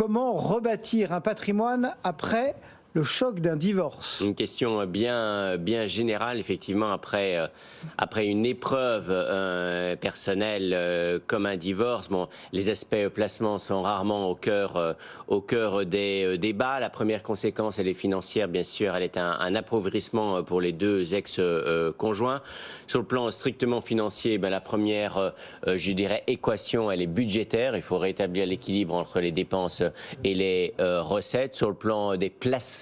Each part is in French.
Comment rebâtir un patrimoine après le choc d'un divorce? Une question bien générale, effectivement, après une épreuve personnelle comme un divorce. Bon, les aspects placement sont rarement au cœur des débats. La première conséquence, elle est financière, bien sûr. Elle est un appauvrissement pour les deux ex-conjoints. Sur le plan strictement financier, la première, je dirais, équation, elle est budgétaire. Il faut rétablir l'équilibre entre les dépenses et les recettes. Sur le plan des placements,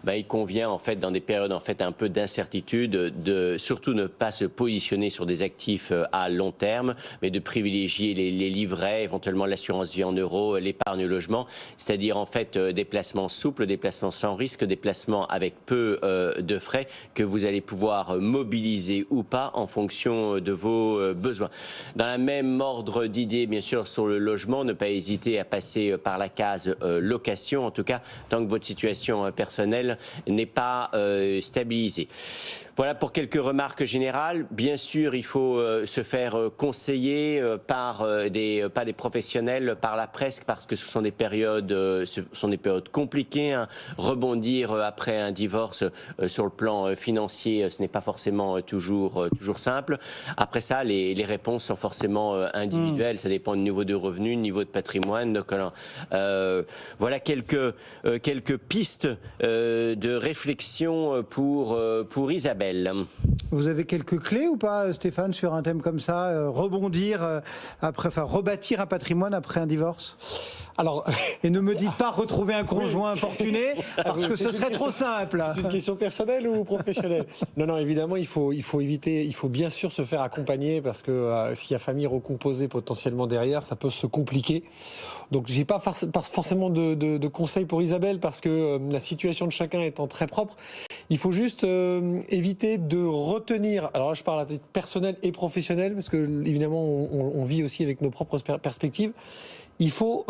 il convient en fait dans des périodes un peu d'incertitude de surtout ne pas se positionner sur des actifs à long terme, mais de privilégier les livrets, éventuellement l'assurance vie en euros, l'épargne logement, c'est-à-dire en fait des placements souples, des placements sans risque, des placements avec peu de frais que vous allez pouvoir mobiliser ou pas en fonction de vos besoins. Dans la même ordre d'idée, bien sûr, sur le logement, ne pas hésiter à passer par la case location, en tout cas tant que votre situation personnelle n'est pas stabilisée. Voilà pour quelques remarques générales. Bien sûr, il faut se faire conseiller pas des professionnels, par la presse, parce que ce sont des périodes compliquées. Hein. Rebondir après un divorce sur le plan financier, ce n'est pas forcément toujours simple. Après ça, les réponses sont forcément individuelles. Ça dépend du niveau de revenu, du niveau de patrimoine. Donc, voilà quelques pistes de réflexion pour Isabelle. Vous avez quelques clés ou pas, Stéphane, sur un thème comme ça, rebâtir un patrimoine après un divorce? Alors, et ne me dites pas retrouver un conjoint infortuné, parce que ce serait trop simple. C'est une question personnelle ou professionnelle? Non, évidemment, il faut éviter, il faut bien sûr se faire accompagner, parce que s'il y a famille recomposée potentiellement derrière, ça peut se compliquer. Donc, j'ai pas forcément de conseils pour Isabelle, parce que la situation de chacun étant très propre, il faut juste éviter de retenir. Alors là, je parle à titre personnel et professionnel, parce que évidemment, on vit aussi avec nos propres perspectives. Il faut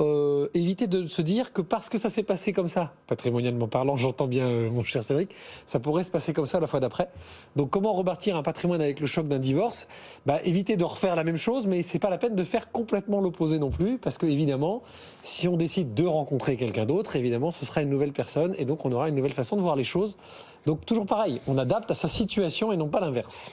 éviter de se dire que parce que ça s'est passé comme ça, patrimonialement parlant, j'entends bien mon cher Cédric, ça pourrait se passer comme ça la fois d'après. Donc comment rebâtir un patrimoine avec le choc d'un divorce? Éviter de refaire la même chose, mais c'est pas la peine de faire complètement l'opposé non plus, parce que évidemment, si on décide de rencontrer quelqu'un d'autre, évidemment, ce sera une nouvelle personne, et donc on aura une nouvelle façon de voir les choses. Donc toujours pareil, on adapte à sa situation et non pas l'inverse.